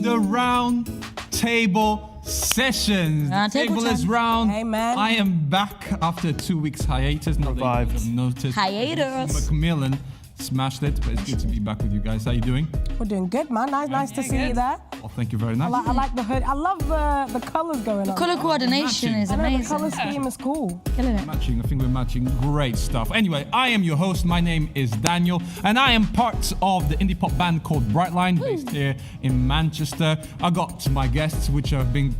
the round table sessions. The table is round. Amen. I am back after 2 weeks hiatus. Not that you have noticed. Hiatus. Macmillan smashed it, but it's good to be back with you guys. How you doing? We're doing good, man. Nice to see you there. Well, thank you very much. I like the hood. I love the colours going on. Colour coordination is I know, amazing. the colour scheme is cool. Killing it. Matching. I think we're matching. Great stuff. Anyway, I am your host. My name is Daniel, and I am part of the indie pop band called Brightline, based here in Manchester. I got my guests, which have been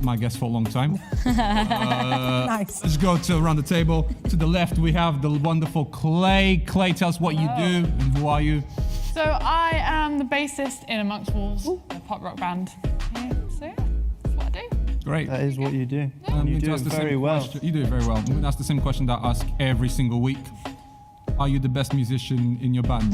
my guests for a long time. Nice. Let's go to around the table. To the left, we have the wonderful Clay. Clay, tell us what you do and who are you? So I am the bassist in Amongst Wolves, a pop rock band. Yeah, so yeah, that's what I do. Great. That is what you do. I'm And you going to do ask it the very same well. question. You do it very well. I'm going to ask the same question that I ask every single week. Are you the best musician in your band?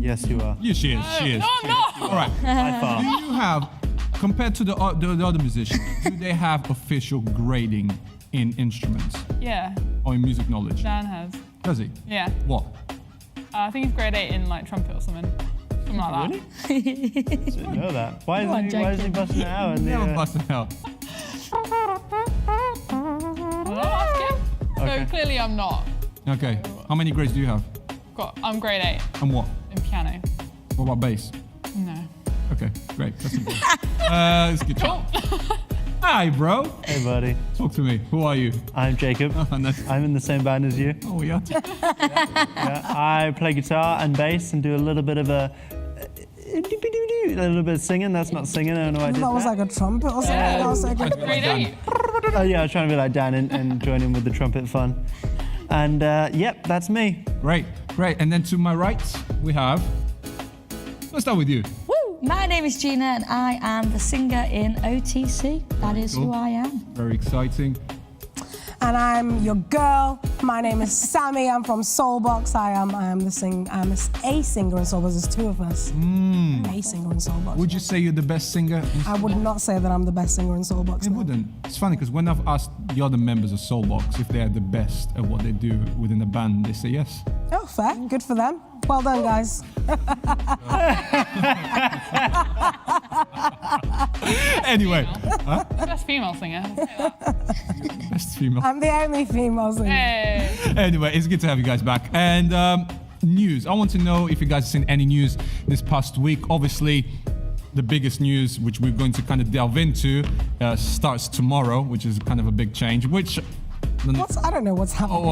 Yes, you are. Yes, she is. She is. No, I'm not. All right. By far. Do you have, compared to the other musicians, do they have official grading in instruments Yeah, or in music knowledge? Dan has. Does he? Yeah, What? I think he's grade 8 in like trumpet or something. Something like that. Didn't know that. Why on, is he busting it out? In the, Never busting out. Well, ask him. Okay. So clearly I'm not. Okay. How many grades do you have? I'm grade 8 And what? in piano. What about bass? No. Okay, great. That's important. It's good. Cool. Hi, bro. Hey, buddy. Talk to me. Who are you? I'm Jacob. Nice. I'm in the same band as you. Oh, yeah. Yeah, I play guitar and bass and do a little bit of a little bit of singing. That's not singing. I don't know why I did That was that. like a trumpet or something. That was like a... Grade 8. Oh, yeah, I was trying to be like Dan and join in with the trumpet fun. And yep, that's me. Great, great. And then to my right, we have. Let's start with you. Woo! My name is Gina and I am the singer in OTC. That is who I am. Very exciting. And I'm your girl. My name is Sammy. I'm from Soulbox. I am a singer in Soulbox. There's two of us. A singer in Soulbox. Would you say you're the best singer? I would not say that I'm the best singer in Soulbox. I no. wouldn't. It's funny because when I've asked the other members of Soulbox if they are the best at what they do within the band, they say yes. Oh, fair. Good for them. Well done, guys. Anyway, Best female singer. I'll say that. best female. I'm the only female singer. Hey. Anyway, it's good to have you guys back. And news. I want to know if you guys have seen any news this past week. Obviously, the biggest news, which we're going to kind of delve into, starts tomorrow, which is kind of a big change. Which. I don't know what's happening.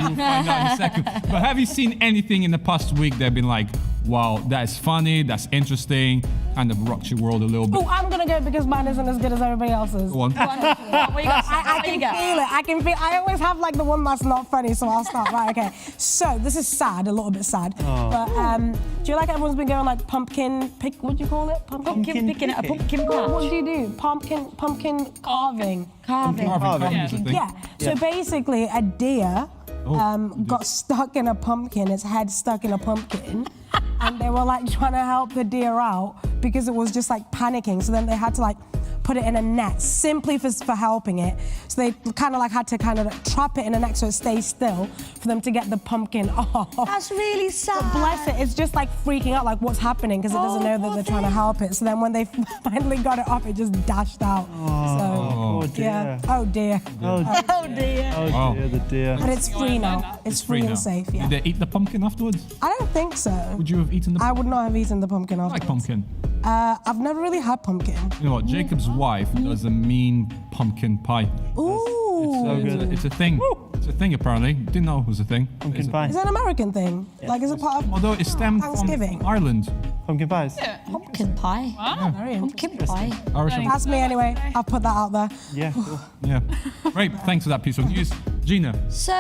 You'll find out in a second. But have you seen anything in the past week that have been like, wow, that's funny, that's interesting, kind of rocks your world a little bit? Oh, I'm gonna go because mine isn't as good as everybody else's. Go on. What you got? I can feel it. I can feel. I always have like the one that's not funny, so I'll start. Right, okay. So this is sad, a little bit sad. But do you like everyone's been going like pumpkin pick? What do you call it? Pumpkin picking at a pumpkin What patch. do you do? Pumpkin carving. Carving. Carving is a thing. Yeah. So basically, a deer got stuck in a pumpkin. Its head stuck in a pumpkin. And they were like trying to help the deer out because it was just like panicking. So then they had to like put it in a net simply for helping it. So they kind of like had to kind of trap it in a net so it stays still for them to get the pumpkin off. That's really sad. Bless it, it's just like freaking out like what's happening because it doesn't know that they're trying to help it. So then when they finally got it off, it just dashed out. Oh dear. Yeah. Oh dear. Oh dear. Wow. dear, the dear. But it's free now. It's free now. and safe, yeah. Did they eat the pumpkin afterwards? I don't think so. Would you have eaten the I would not have eaten the pumpkin I afterwards. like pumpkin. I've never really had pumpkin. You know what? Jacob's wife does a mean pumpkin pie. Ooh. So good. It's a thing. It's a thing apparently. Didn't know it was a thing. Pumpkin Is it? pie. Is that an American thing? Like, is it part of Although it stemmed Thanksgiving? from Ireland. Pumpkin pies. Pumpkin pie. Very interesting. Pumpkin pie. Irish. That's me anyway. I'll put that out there. Yeah, cool. Yeah. Great. Thanks for that piece of news. Gina. So,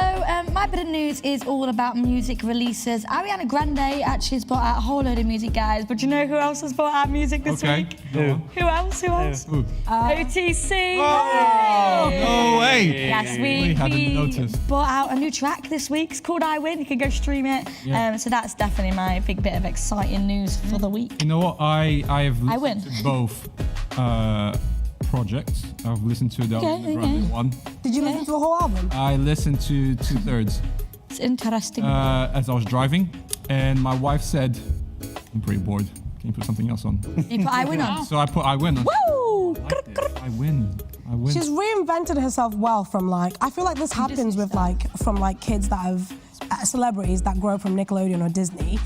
my bit of news is all about music releases. Ariana Grande actually has brought out a whole load of music, guys. But do you know who else has brought out music this Okay. week? Who? Who else? Ooh. OTC. Oh, no way. Yes, We hadn't noticed. brought out a new track this week. It's called I Win. You can go stream it. Yeah. So that's definitely my big bit of exciting news for the week. You know what? I have I win. listened to both projects. I've listened to the Okay, Grande one. Did you listen to the whole album? I listened to 2/3 It's interesting. as I was driving, and my wife said, "I'm pretty bored. Can you put something else on? You put I Win on. So I put I Win on. Woo! I win. I win. She's reinvented herself well from like, I feel like this happens with like, from like kids that have, celebrities that grow up from Nickelodeon or Disney.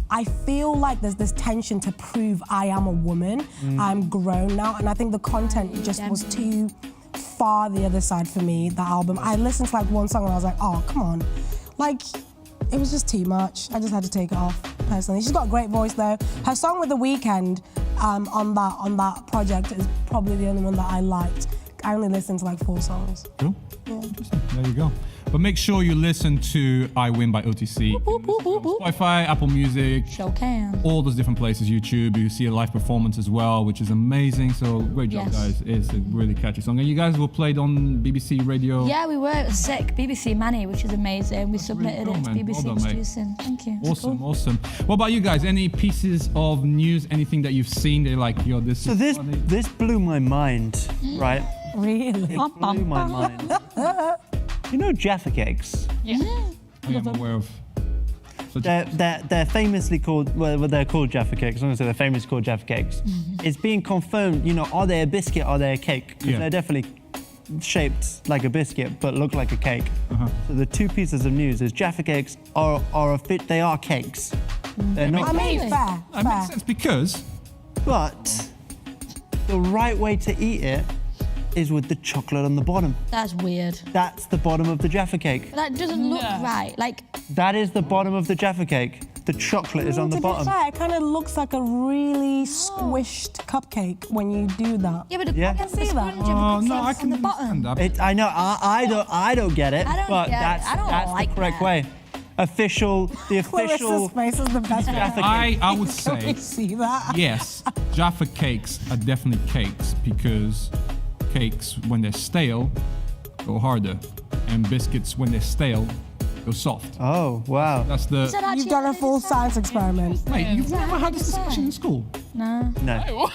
I feel like there's this tension to prove I am a woman, I'm grown now, and I think the content just was too far the other side for me, the album. I listened to like one song and I was like, oh, come on. Like, it was just too much. I just had to take it off, personally. She's got a great voice though. Her song with The Weeknd on that project is probably the only one that I liked. I only listened to like 4 songs. Cool. Interesting. There you go. But make sure you listen to I Win by OTC. Spotify, Apple Music, Show can. all those different places, YouTube. You see a live performance as well, which is amazing. So great job, Yes. guys. It's a really catchy song. And you guys were played on BBC Radio. Yeah, we were. It was sick. BBC Manny, which is amazing. We submitted cool, it to man. BBC Well done, mate. Introducing. Thank you. It's Awesome, cool. awesome. What about you guys? Any pieces of news, anything that you've seen that you're like, yo, this So is this funny? this blew my mind, right? Really? It blew my mind. You know Jaffa Cakes? Yeah. I am aware of. So They're famously called, well, they're called Jaffa Cakes. I'm going to say they're famously called Jaffa Cakes. It's being confirmed, you know, are they a biscuit, are they a cake? Because Yeah. they're definitely shaped like a biscuit, but look like a cake. So the 2 pieces of news is Jaffa Cakes are a fit, they are cakes. They're I not, mean, Really? fair, that fair. makes sense because but the right way to eat it is with the chocolate on the bottom. That's weird. That's the bottom of the Jaffa Cake. That doesn't look No. right. Like, That is the bottom of the Jaffa Cake. The chocolate is on the To be bottom. fair, it kind of looks like a really squished cupcake when you do that. yeah, but Yeah. the I can see that. sponge of oh the no, I on can the bottom. understand that. I know. I don't get it. I don't but get it. that's I don't that's like the correct that. way. The official. Clarissa's face is the best Jaffa way. I would Can say we see that? yes, Jaffa cakes are definitely cakes because cakes, when they're stale, go harder, and biscuits, when they're stale, go soft. Oh wow. That's the. Is that actually You've done a how it full is? science experiment. Mate, you've that never how had you this discussion in say? school. No. No.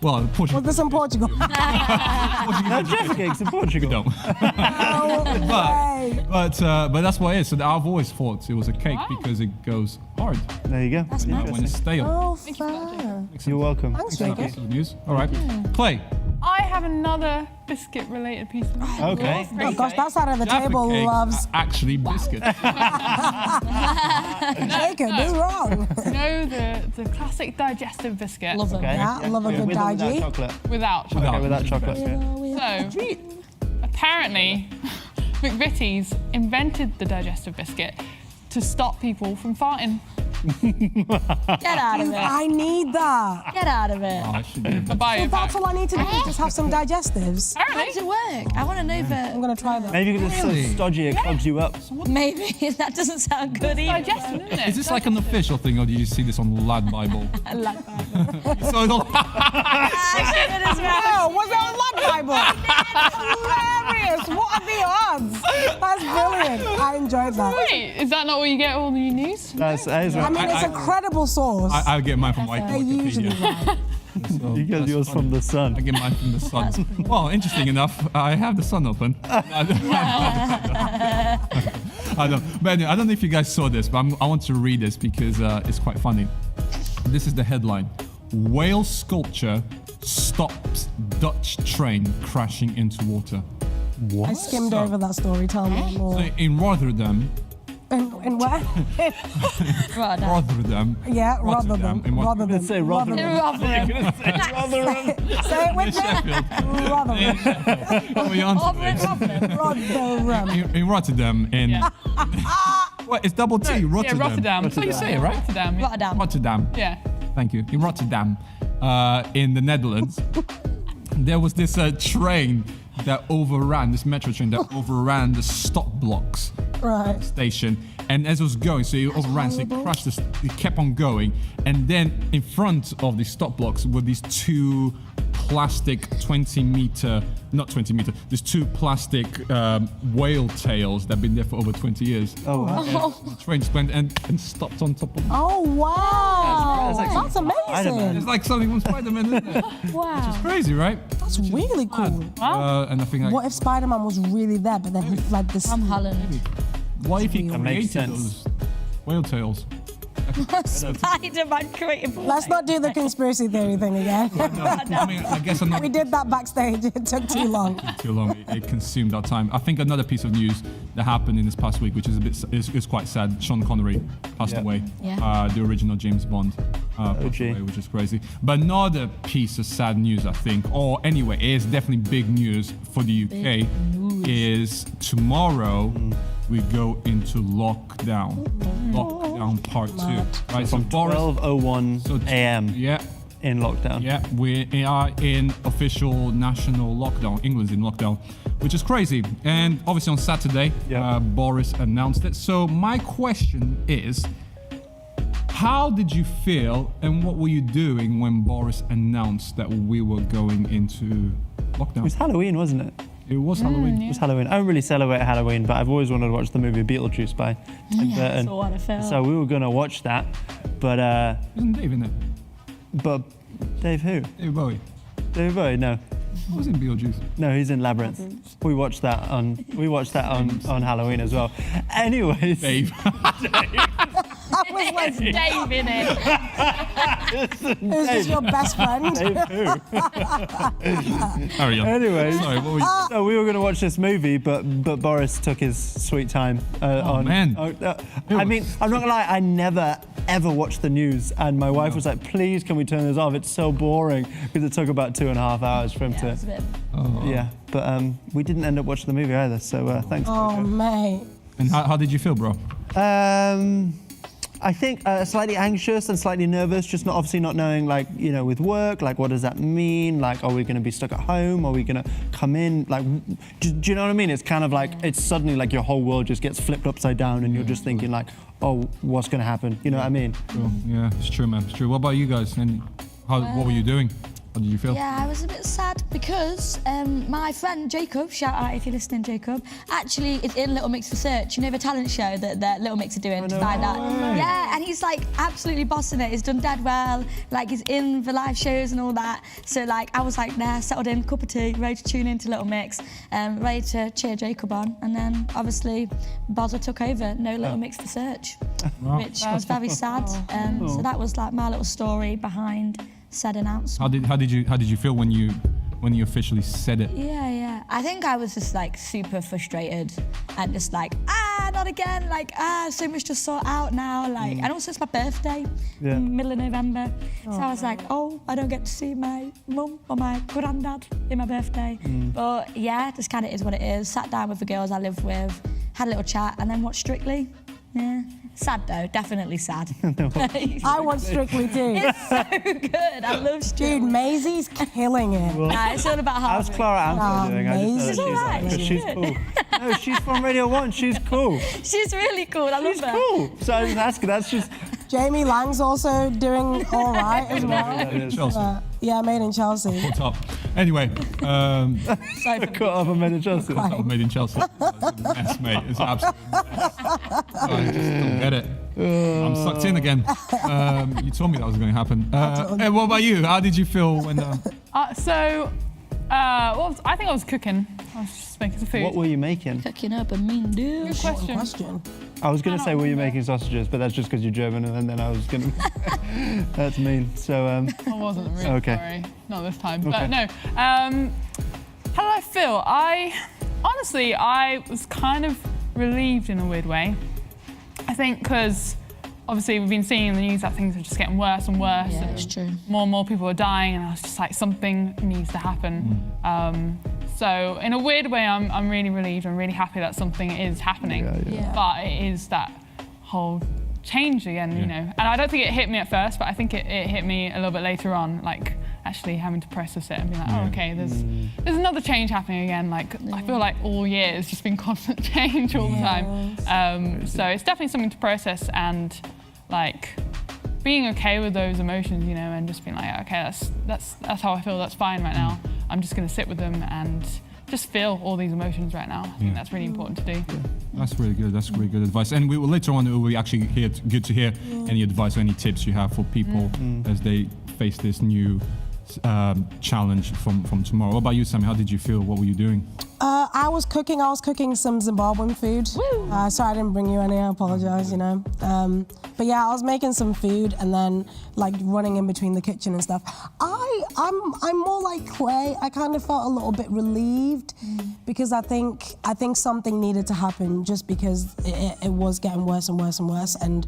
Well, Was Portugal this in Portugal? No Jaffa Cakes in Portugal. don't. No way. But that's what it is. So I've always thought it was a cake because it goes hard There you go. That's nice. when it's stale. Oh, fair. You're welcome. Thanks, That's Jacob. the news. All right, Clay. I have another biscuit-related piece of news. Okay. Oh gosh, that side of the Jaffa table cakes loves are actually biscuits. Jacob. Is wrong. You know the classic digestive biscuit Love them. Okay. Yeah, love a good with or without digi. chocolate. without chocolate. Okay, without chocolate. So, apparently, McVitie's invented the digestive biscuit to stop people from farting. Get out of it. I need that. Get out of it. Oh, I should do The bio That's all I need to do. Just have some digestives. How does Apparently, it work? I want to know I'm if gonna try that. Maybe because it's Really? so stodgy it clogs you up. maybe that doesn't sound good either. digestion, isn't it? Is this like an official thing, or do you see this on Lad Bible? I like that. So it's all- Good as well. Oh, was it on Lad Bible? That's hilarious. What are the odds? That's brilliant. I enjoyed that. Wait, is that not where you get all the news? That is I mean, it's a credible source. I get mine from white They're usually Wikipedia. right. So You get that's yours funny. from the sun. I get mine from the sun. Well, interesting enough, I have the sun open. I don't. But anyway, I don't know if you guys saw this, but I want to read this because it's quite funny. This is the headline: Whale sculpture stops Dutch train crashing into water. I skimmed over that story. Tell me So more. in Rotterdam, In where? Right, no. Rotterdam. Yeah, Rotterdam. In what- Rotherham. Say Rotherham. Rotherham. Say it with me. Sheffield. Rotherham. Oh, you answered it. Rotherham. In Rotterdam, in Yeah. what? It's double T. Rotterdam. Yeah, Rotterdam. That's how you say it, right? Rotterdam. Yeah. Rotterdam. Rotterdam. Yeah. Thank you. In Rotterdam, in the Netherlands, there was this train that overran, this metro train that overran the stop blocks Right. station. And as it was going, so it overran, so it crashed, it kept on going. And then in front of the stop blocks were these two plastic not 20 meter, these two plastic whale tails that have been there for over 20 years. Oh, wow. The train just went and stopped on top of them. Oh wow. That's That's amazing. It's like something from Spider-Man, isn't it? Wow. Crazy, right? That's really cool. And I think like, What if Spider-Man was really there, but then he fled the From sea? Holland. what if he That makes created sense. those whale tails? Spider-Man creative. Let's not do the conspiracy theory thing again. I mean, I guess another We did that backstage. It took too long. too long. It consumed our time. I think another piece of news that happened in this past week, which is a bit is quite sad. Sean Connery passed Yeah. away. Yeah. The original James Bond passed OG. away, which is crazy. But another piece of sad news, I think, or anyway, it's definitely big news for the UK. Is tomorrow we go into lockdown. Lockdown part 2. Right. From 12:01 So- a.m. Yeah. in lockdown. Yeah, we are in official national lockdown. England's in lockdown, which is crazy. And obviously on Saturday, Yeah. Boris announced it. So my question is, how did you feel and what were you doing when Boris announced that we were going into It was lockdown? Halloween, wasn't it? It was Halloween. It was Halloween. I don't really celebrate Halloween, but I've always wanted to watch the movie Beetlejuice by Tim Burton. So what I felt. So we were gonna watch that, but Wasn't Dave in it? Dave who? Dave Bowie. Dave Bowie? No, Who was in Beetlejuice? no, he's in Labyrinth. We watched that on Halloween as well. Anyways, Dave. I was like, Dave in it. who's this your best friend? Dave who? Carry on. Anyways. Sorry, what were you? So we were going to watch this movie, but Boris took his sweet time. man. I mean, I'm not gonna lie. I never ever watched the news, and my wife was like, "Please, can we turn this off? It's so boring." Because it took about 2.5 hours for him Yeah, it was a to. bit. Yeah, but we didn't end up watching the movie either. So thanks. Oh, mate. And how did you feel, bro? I think slightly anxious and slightly nervous, just obviously not knowing, like, you know, with work, like, what does that mean? Like, are we going to be stuck at home? Are we going to come in? Like, do you know what I mean? It's kind of like, it's suddenly like your whole world just gets flipped upside down and you're just thinking like, oh, what's going to happen? You know what I mean? Cool. Yeah, it's true, man. It's true. What about you guys? And what were you doing? How did you feel? Yeah, I was a bit sad because my friend Jacob, shout out if you're listening, Jacob, actually is in Little Mix Research. You know the talent show that Little Mix are doing to find out. Yeah, and he's like absolutely bossing it. He's done dead well. Like he's in the live shows and all that. So like I was like there, settled in, cup of tea, ready to tune into Little Mix, ready to cheer Jacob on. And then obviously Bozza took over. No Little Mix Research, which was very sad. So that was like my little story behind said announcement. How did you feel when you officially said it? Yeah. I think I was just like super frustrated and just like, not again. Like, so much to sort out now. Like, and also it's my birthday, middle of November. So I was like, I don't get to see my mum or my granddad in my birthday. But yeah, just kind of is what it is. Sat down with the girls I live with, had a little chat, and then watched Strictly. Yeah. Sad though, definitely sad. I want Strictly too. It's so good. I love Strictly. Dude, Maisie's killing it. Nah, it's all about How's Harvey. Clara Amber doing? I just She's know that alright, because she's she's good. cool. No, she's from Radio 1. She's cool. She's really cool. I love She's her. cool. So I was asking, that's just. Jamie Lang's also doing all right as well. Chelsea. Yeah, made in Chelsea. What's up? Anyway, Sorry for Caught up on Men in Chelsea. that was made in Chelsea. It's a mess, mate. It's an absolute mess. I just don't get it. I'm sucked in again. You told me that was going to happen. And what about you? How did you feel when? I think I was cooking. I was just making some food. What were you making? Cooking up a mean dude. Good question. Question. I was going to say, were you making sausages? But that's just because you're German, and then I was going to. That's mean. So, I wasn't really Okay. sorry. Not this time. Okay. But no. How did I feel? Honestly, I was kind of relieved in a weird way. I think because obviously we've been seeing in the news that things are just getting worse and worse. Yeah, and it's true. More and more people are dying, and I was just like, something needs to happen. So in a weird way, I'm really relieved. I'm really happy that something is happening. Yeah. But it is that whole change again, you know. And I don't think it hit me at first, but I think it hit me a little bit later on, like actually having to process it and be like, oh, okay, there's another change happening again. Like I feel like all year it's just been constant change all the time. So it's definitely something to process and like being okay with those emotions, you know, and just being like, okay, that's how I feel. That's fine right now. I'm just going to sit with them and just feel all these emotions right now. I think that's really important to do. That's really good. That's really good advice. And we will later on. We'll be actually good to hear any advice or any tips you have for people as they face this new challenge from tomorrow. What about you, Sammy? How did you feel? What were you doing? I was cooking some Zimbabwean food. Sorry I didn't bring you any, I apologize, you know. But yeah, I was making some food and then like running in between the kitchen and stuff. I'm more like Clay. I kind of felt a little bit relieved because I think something needed to happen just because it was getting worse and worse and worse. And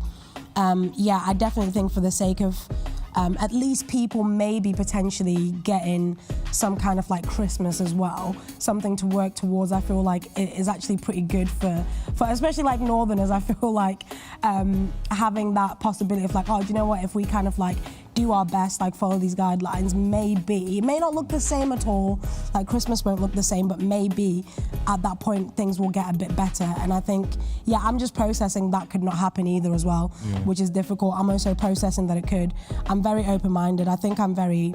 yeah, I definitely think for the sake of at least people maybe potentially getting some kind of like Christmas as well, something to work towards. I feel like it is actually pretty good for especially like Northerners. I feel like having that possibility of like, oh, do you know what, if we kind of like do our best, like follow these guidelines, maybe, it may not look the same at all, like Christmas won't look the same, but maybe at that point things will get a bit better. And I think, yeah, I'm just processing that could not happen either as well, which is difficult. I'm also processing that it could. I'm very open-minded. I think I'm very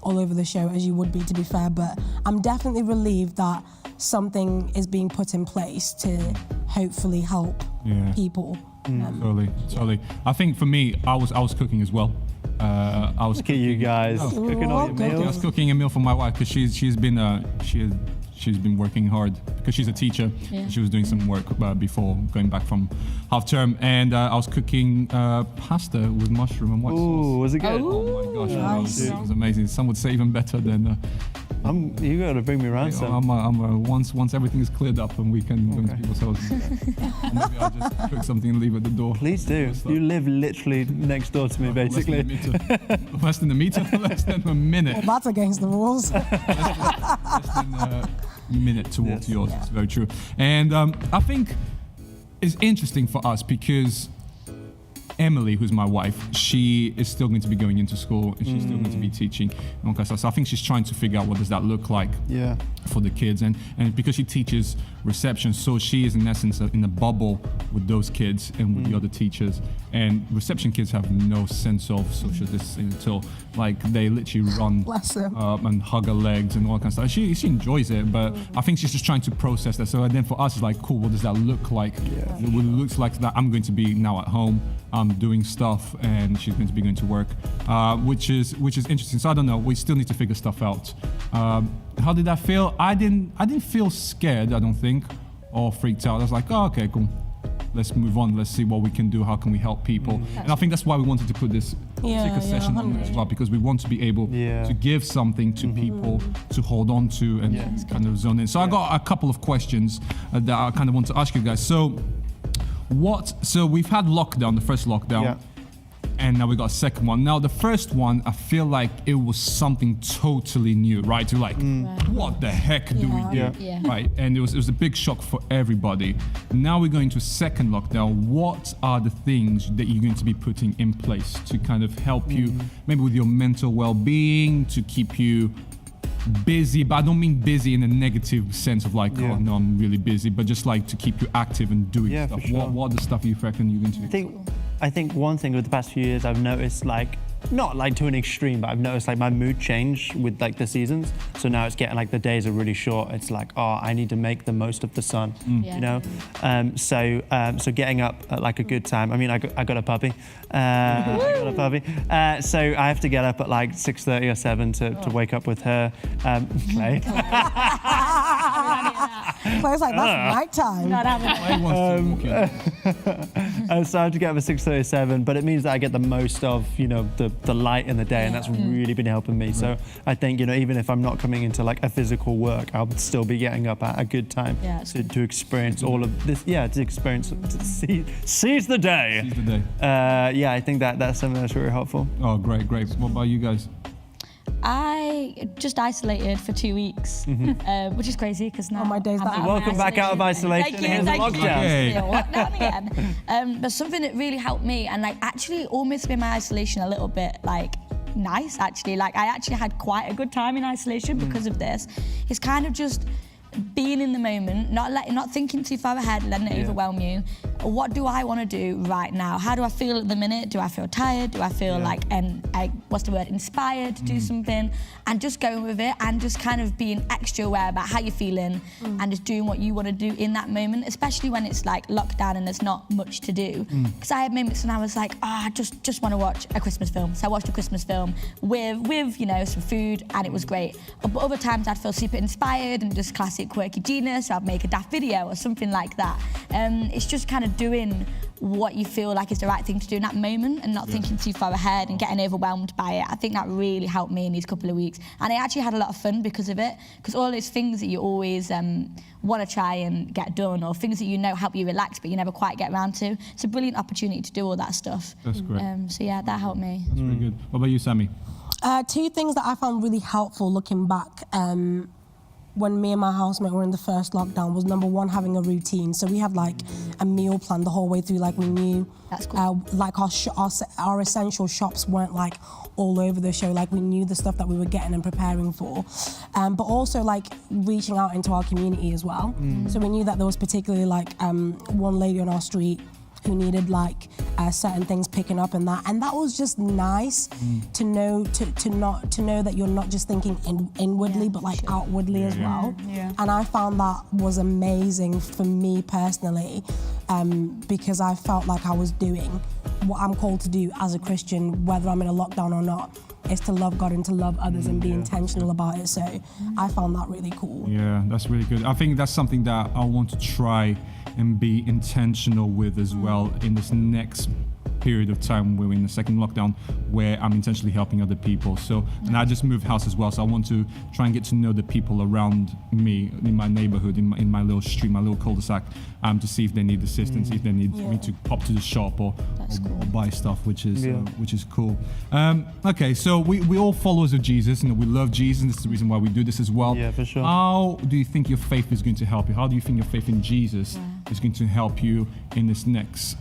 all over the show, as you would be, to be fair, but I'm definitely relieved that something is being put in place to hopefully help people. Totally. I think for me, I was cooking as well. I was Look at you guys cooking all your I was meals. cooking a meal for my wife because she's been working hard because she's a teacher. Yeah. She was doing some work before going back from half term, and I was cooking pasta with mushroom and white Ooh, sauce. was it good? Oh my gosh, Nice. it was amazing. Some would say even better than. You got to bring me around some. Once everything is cleared up and we can go into people's houses, maybe I'll just cook something and leave at the door. Please do. You live literally next door to me, basically. Less than a meter, less than a minute. Well, that's against the rules. Less than a minute to walk to yours. It's very true. And I think it's interesting for us because Emily, who's my wife, she is still going to be going into school and she's still going to be teaching. Okay, so I think she's trying to figure out what does that look like for the kids. And because she teaches reception, so she is in essence in a bubble with those kids and with the other teachers. And reception kids have no sense of social distancing until like they literally run Bless them. and hug her legs and all that kind of stuff. She enjoys it, but I think she's just trying to process that. So then for us, it's like, cool, what does that look like? It looks like that I'm going to be now at home, I'm doing stuff, and she's going to be going to work, which is interesting. So I don't know. We still need to figure stuff out. How did that feel? I didn't feel scared, I don't think, or freaked out. I was like, oh, okay, cool. Let's move on. Let's see what we can do. How can we help people? And I think that's why we wanted to put this particular session on as well, because we want to be able to give something to people to hold on to and kind of zone in. So I got a couple of questions that I kind of want to ask you guys. So we've had lockdown, the first lockdown, and now we got a second one. Now the first one, I feel like it was something totally new, right? You're like, what the heck do we do? Yeah. Right, and it was a big shock for everybody. Now we're going to a second lockdown. What are the things that you're going to be putting in place to kind of help you, maybe with your mental well-being, to keep you busy? But I don't mean busy in a negative sense of like, oh no, I'm really busy, but just like to keep you active and doing stuff. For sure. What are the stuff you reckon you're going to do? I think one thing with the past few years I've noticed, like, not like to an extreme, but I've noticed like my mood change with like the seasons. So now it's getting like the days are really short. It's like, oh, I need to make the most of the sun, you know? So getting up at like a good time. I mean, I got a puppy. So I have to get up at like 6:30 or 7 to wake up with her. Clay. Clay's like, that's night time. Clay wants to walk in. So I have to get up at 6:30 or 7, but it means that I get the most of, you know, the light in the day, and that's really been helping me. So I think, you know, even if I'm not coming into like a physical work, I'll still be getting up at a good time to experience all of this. Yeah, to experience, to seize the day. Seize the day. Yeah, I think that's something that's really helpful. Oh, great. What about you guys? I just isolated for 2 weeks, which is crazy because now my days I'm that- out of Welcome back out of isolation. Thank you, Here's a thank you. lockdown. Okay. Still lockdown again. But something that really helped me and like actually almost made my isolation a little bit like nice actually. Like I actually had quite a good time in isolation because of this. It's kind of just being in the moment, not thinking too far ahead, letting it overwhelm you, what do I want to do right now? How do I feel at the minute? Do I feel tired? Do I feel like, what's the word, inspired to do something? And just going with it and just kind of being extra aware about how you're feeling and just doing what you want to do in that moment, especially when it's like lockdown and there's not much to do. Because I had moments when I was like, I just want to watch a Christmas film. So I watched a Christmas film with you know, some food, and it was great. But other times I'd feel super inspired and just classic quirky genius, or I'd make a daft video or something like that. It's just kind of doing what you feel like is the right thing to do in that moment and not thinking too far ahead and getting overwhelmed by it. I think that really helped me in these couple of weeks. And I actually had a lot of fun because of it, because all those things that you always want to try and get done, or things that you know help you relax but you never quite get around to, it's a brilliant opportunity to do all that stuff. That's great. So yeah, that helped me. That's really good. What about you, Sammy? Two things that I found really helpful looking back when me and my housemate were in the first lockdown was, number one, having a routine. So we had like a meal plan the whole way through. Like we knew, That's cool. like our essential shops weren't like all over the show. Like we knew the stuff that we were getting and preparing for. But also like reaching out into our community as well. So we knew that there was particularly like one lady on our street who needed like certain things picking up and that was just nice to know to know that you're not just thinking inwardly but like outwardly as well. And I found that was amazing for me personally, because I felt like I was doing what I'm called to do as a Christian, whether I'm in a lockdown or not, is to love God and to love others and be intentional about it. So I found that really cool. Yeah, that's really good. I think that's something that I want to try and be intentional with as well in this next period of time we're in the second lockdown, where I'm intentionally helping other people. So, and I just moved house as well, so I want to try and get to know the people around me in my neighborhood, in my little street, my little cul-de-sac, to see if they need assistance, if they need me to pop to the shop or buy stuff, which is cool. Okay, so we all followers of Jesus, and we love Jesus, and this is the reason why we do this as well. Yeah, for sure. How do you think your faith is going to help you? How do you think your faith in Jesus is going to help you in this next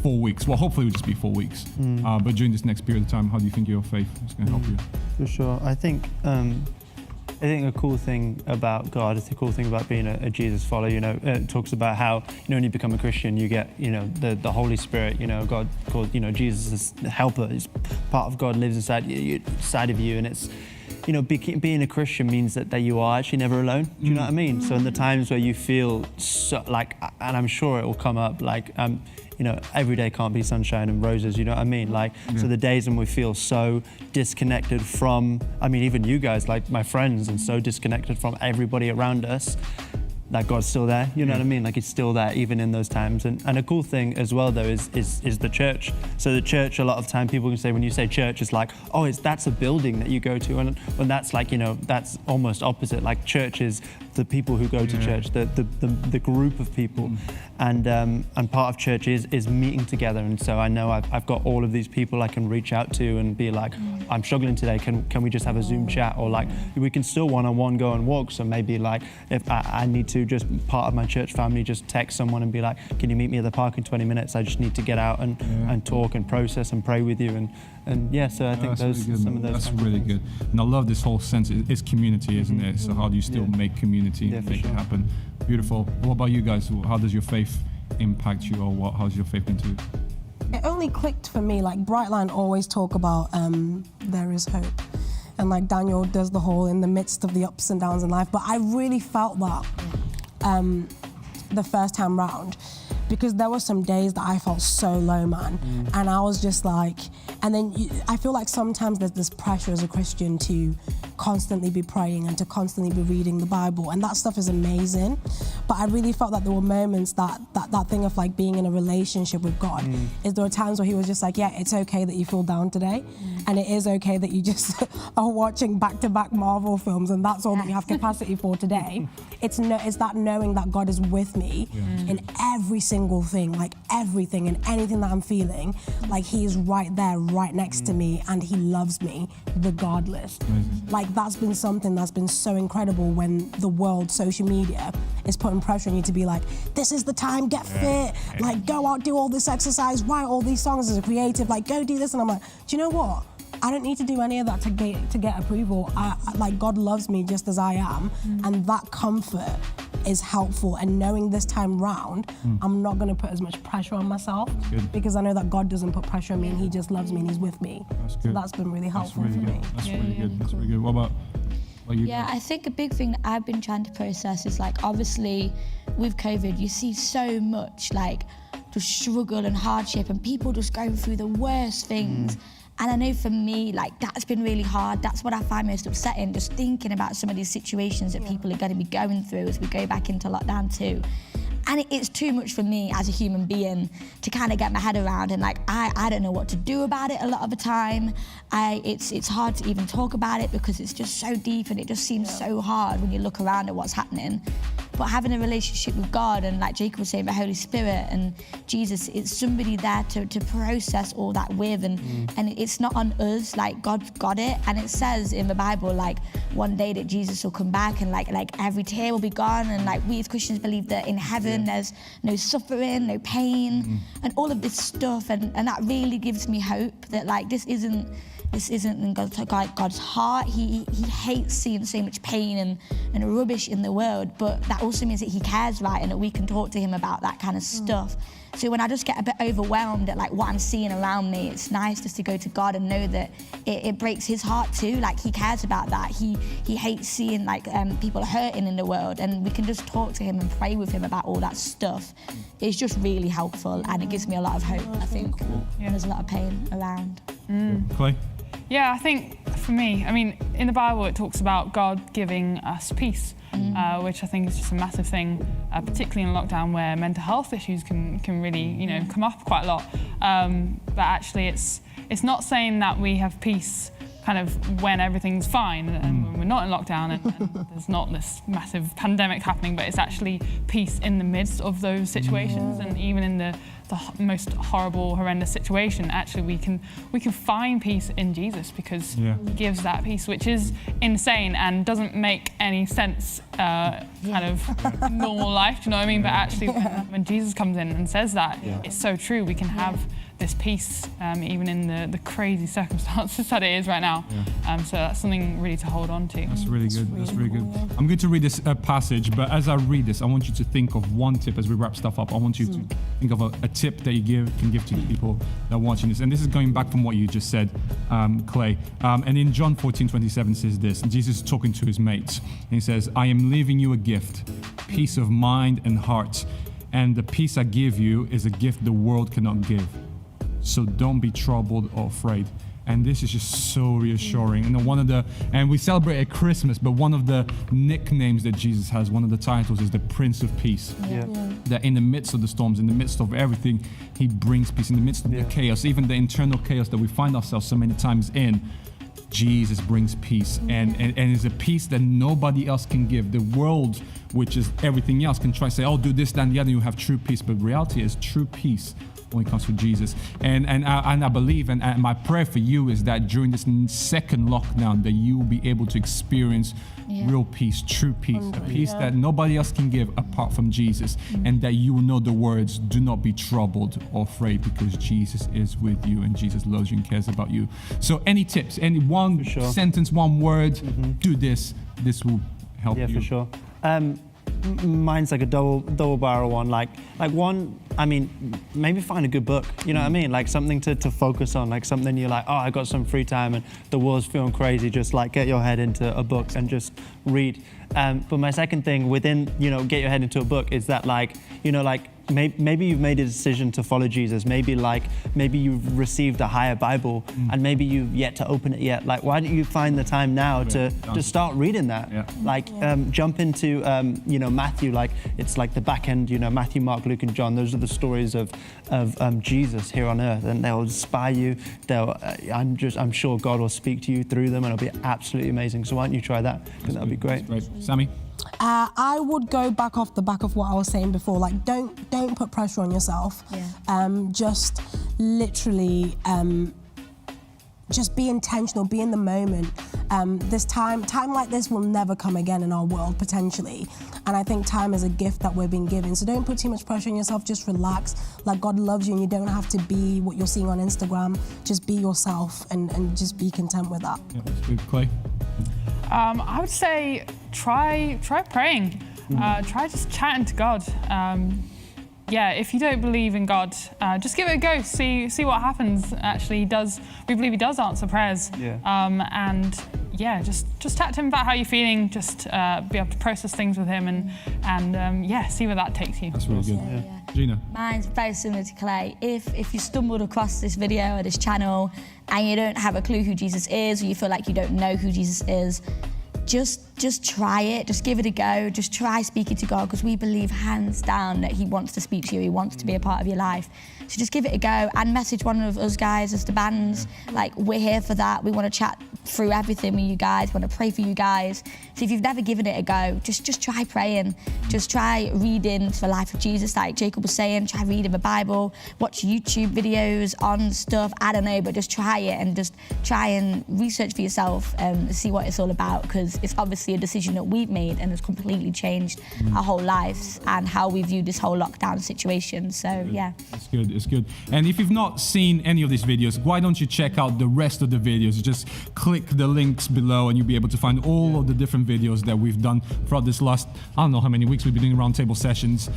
4 weeks? Well, hopefully it'll just be 4 weeks. But during this next period of time, how do you think your faith is going to help you? For sure. I think a cool thing about God, it's a cool thing about being a Jesus follower. You know, it talks about how, you know, when you become a Christian, you get, you know, the Holy Spirit. You know, God called, you know, Jesus is the helper. It's part of God lives inside of you, and it's, you know, being a Christian means that you are actually never alone. Do you know what I mean? So in the times where you feel so, like, and I'm sure it will come up, like, you know, every day can't be sunshine and roses, you know what I mean? Like, so the days when we feel so disconnected from, I mean, even you guys, like my friends, and so disconnected from everybody around us, that God's still there, you know what I mean? Like He's still there even in those times. And a cool thing as well though is the church. So the church, a lot of time people can say, when you say church, it's like, oh, that's a building that you go to. And when that's like, you know, that's almost opposite. Like church is the people who go to church, the group of people. And part of church is meeting together. And so I know I've got all of these people I can reach out to and be like, I'm struggling today, can we just have a Zoom chat? Or like, we can still one-on-one go and walk. So maybe like, if I need to just part of my church family, just text someone and be like, can you meet me at the park in 20 minutes? I just need to get out and talk and process and pray with you. And yeah, so I think those really some of those. That's really good. And I love this whole sense. It's community, isn't it? So how do you still make community and make it happen? Beautiful. What about you guys? How does your faith impact you, or how's your faith into it? It only clicked for me. Like Brightline always talk about there is hope, and like Daniel does the whole in the midst of the ups and downs in life. But I really felt that the first time round, because there were some days that I felt so low, man, and I was just like, and then I feel like sometimes there's this pressure as a Christian to constantly be praying and to constantly be reading the Bible, and that stuff is amazing. But I really felt that there were moments that thing of like being in a relationship with God, is there were times where He was just like, yeah, it's okay that you feel down today, and it is okay that you just are watching back-to-back Marvel films, and that's all that you have capacity for today. It's that knowing that God is with me in every single thing, like everything and anything that I'm feeling, like He is right there, right next to me, and He loves me regardless. Like that's been something that's been so incredible when the world, social media, is putting pressure on you to be like, this is the time, get fit, like go out, do all this exercise, write all these songs as a creative, like go do this. And I'm like, do you know what? I don't need to do any of that to get approval. Like God loves me just as I am, and that comfort is helpful. And knowing this time round, I'm not going to put as much pressure on myself because I know that God doesn't put pressure on me and he just loves me and he's with me. That's So good. that's been really helpful That's really for good. me. That's really good. That's really good. What about you? Yeah, I think a big thing that I've been trying to process is like, obviously with COVID, you see so much like just struggle and hardship and people just going through the worst things. And I know for me, like that's been really hard. That's what I find most upsetting, just thinking about some of these situations that people are going to be going through as we go back into lockdown too. And it's too much for me as a human being to kind of get my head around, and like I don't know what to do about it a lot of the time. It's hard to even talk about it because it's just so deep and it just seems so hard when you look around at what's happening. But having a relationship with God and like Jacob was saying, the Holy Spirit and Jesus, it's somebody there to process all that with, and it's not on us, like God's got it. And it says in the Bible like one day that Jesus will come back and like every tear will be gone, and like we as Christians believe that in heaven there's no suffering, no pain, and all of this stuff, and that really gives me hope that like this isn't in God's heart. He hates seeing so much pain and rubbish in the world, but that also means that he cares, right, and that we can talk to him about that kind of stuff. So when I just get a bit overwhelmed at like what I'm seeing around me, it's nice just to go to God and know that it breaks his heart too. Like he cares about that. He hates seeing like people hurting in the world, and we can just talk to him and pray with him about all that stuff. It's just really helpful, and it gives me a lot of hope, I think. Yeah. There's a lot of pain around. Clay? Yeah, I think for me, I mean, in the Bible it talks about God giving us peace, which I think is just a massive thing, particularly in lockdown where mental health issues can really, come up quite a lot. But actually it's not saying that we have peace kind of when everything's fine and when we're not in lockdown and there's not this massive pandemic happening, but it's actually peace in the midst of those situations, and even in the most horrible, horrendous situation, actually we can find peace in Jesus because he gives that peace, which is insane and doesn't make any sense kind of normal life, do you know what I mean? But actually when Jesus comes in and says that, it's so true. We can have this peace even in the crazy circumstances that it is right now. So that's something really to hold on to. That's really good. That's really good. I'm going to read this passage, but as I read this, I want you to think of one tip as we wrap stuff up. I want you to think of a tip that you can give to people that are watching this. And this is going back from what you just said, Clay. And in John 14:27 says this, Jesus is talking to his mates. And he says, I am leaving you a gift, peace of mind and heart. And the peace I give you is a gift the world cannot give. So don't be troubled or afraid. And this is just so reassuring. And we celebrate at Christmas, but one of the nicknames that Jesus has, one of the titles is the Prince of Peace. That in the midst of the storms, in the midst of everything, he brings peace. In the midst of the chaos, even the internal chaos that we find ourselves so many times in, Jesus brings peace, and it's a peace that nobody else can give. The world, which is everything else, can try to say, oh, do this, that, and the other, and you have true peace. But reality is true peace when it comes to Jesus. And I believe, and my prayer for you is that during this second lockdown, that you will be able to experience real peace, true peace, a peace that nobody else can give apart from Jesus, and that you will know the words, do not be troubled or afraid, because Jesus is with you and Jesus loves you and cares about you. So any tips, any one sentence, one word, do this will help you. Yeah, for sure. Mine's like a double barrel one. Like one, I mean, maybe find a good book. You know what I mean? Like something to focus on. Like something you're like, oh, I got some free time and the world's feeling crazy. Just like get your head into a book and just read. But my second thing within, get your head into a book is that maybe you've made a decision to follow Jesus. Maybe you've received a higher Bible and maybe you've yet to open it yet. Like, why don't you find the time now to start reading that? Jump into, Matthew. Like, it's like the back end, Matthew, Mark, Luke, and John. Those are the stories of Jesus here on earth, and they'll inspire you. I'm sure God will speak to you through them, and it'll be absolutely amazing. So why don't you try that? I think that'll be great. Sammy? I would go back off the back of what I was saying before. Like, don't put pressure on yourself. Just literally, just be intentional, be in the moment. This time like this will never come again in our world, potentially. And I think time is a gift that we're being given. So don't put too much pressure on yourself, just relax. Like, God loves you and you don't have to be what you're seeing on Instagram. Just be yourself and just be content with that. Yeah, that's good. Clay? I would say try praying. try just chatting to God. Yeah, if you don't believe in God, just give it a go. See what happens. Actually, we believe He does answer prayers. Yeah. And yeah, just chat to Him about how you're feeling. Just be able to process things with Him, and yeah, see where that takes you. That's really good. Yeah. Gina. Mine's very similar to Clay. If you stumbled across this video or this channel and you don't have a clue who Jesus is, or you feel like you don't know who Jesus is, just try it. Just give it a go. Just try speaking to God, because we believe hands down that He wants to speak to you. He wants to be a part of your life. So just give it a go and message one of us guys as the bands. Like, we're here for that. We want to chat through everything with you guys. We want to pray for you guys. So if you've never given it a go, just try praying. Just try reading the life of Jesus, like Jacob was saying. Try reading the Bible. Watch YouTube videos on stuff. I don't know, but just try it and just try and research for yourself and see what it's all about, because it's obviously a decision that we've made and has completely changed our whole lives and how we view this whole lockdown situation. So yeah. It's good, it's good. And if you've not seen any of these videos, why don't you check out the rest of the videos? Just click the links below and you'll be able to find all of the different videos that we've done throughout this last, I don't know how many weeks we've been doing roundtable sessions,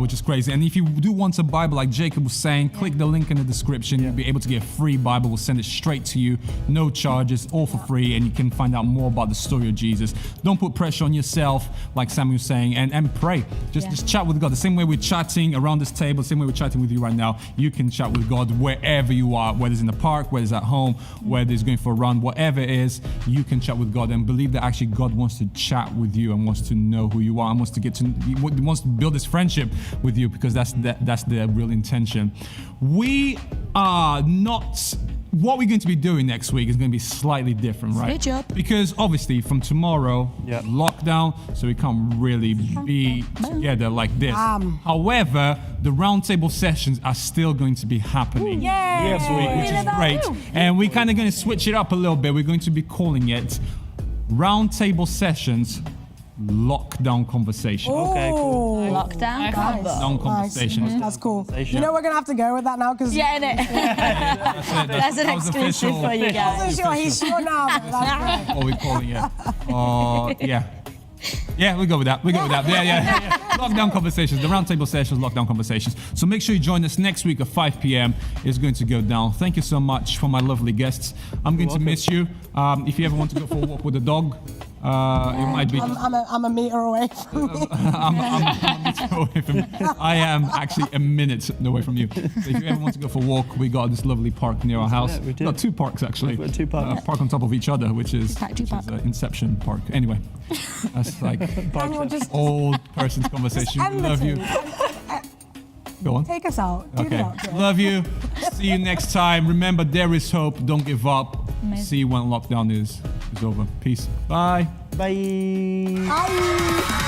which is crazy. And if you do want a Bible, like Jacob was saying, click the link in the description. You'll be able to get a free Bible. We'll send it straight to you, no charges, all for free, and you can find out more about the story of Jesus. Don't put pressure on yourself, like Samuel was saying, and pray. Just chat with God. The same way we're chatting around this table, the same way we're chatting with you right now, you can chat with God wherever you are, whether it's in the park, whether it's at home, whether it's going for a run, whatever it is, you can chat with God and believe that actually God wants to chat with you and wants to know who you are and wants to build this friendship with you, because that's the real intention. We are not... What we're going to be doing next week is going to be slightly different, right? Switch up. Because obviously from tomorrow, lockdown, so we can't really be together like this. However, the roundtable sessions are still going to be happening next week, which is great. And we're kind of going to switch it up a little bit. We're going to be calling it Roundtable Sessions Lockdown Conversation. Okay, cool. Lockdown. Lockdown conversations. Nice. That's cool. You know we're gonna have to go with that now, because Yeah, innit? That's an that was exclusive official. for you guys. sure he's sure now. But that's great. What are we calling it? Yeah. Yeah, we go with that. Yeah. Lockdown conversations, the roundtable sessions, lockdown conversations. So make sure you join us next week at 5 p.m. It's going to go down. Thank you so much for my lovely guests. I'm going to miss you. If you ever want to go for a walk with a dog, it might be. I'm a meter away from you. I'm a meter away from you. I am actually a minute away from you. So if you ever want to go for a walk, we got this lovely park near our house. Yeah, we do. Got two parks actually. We've got two parks. Park on top of each other, which is Two-pack. Inception Park. Anyway, that's like Daniel, just old person's conversation. end We the love you. thing. Go on. Take us out. Do the Okay. outro. Love you. See you next time. Remember, there is hope. Don't give up. Amazing. See you when lockdown is over. Peace. Bye. Bye. Bye.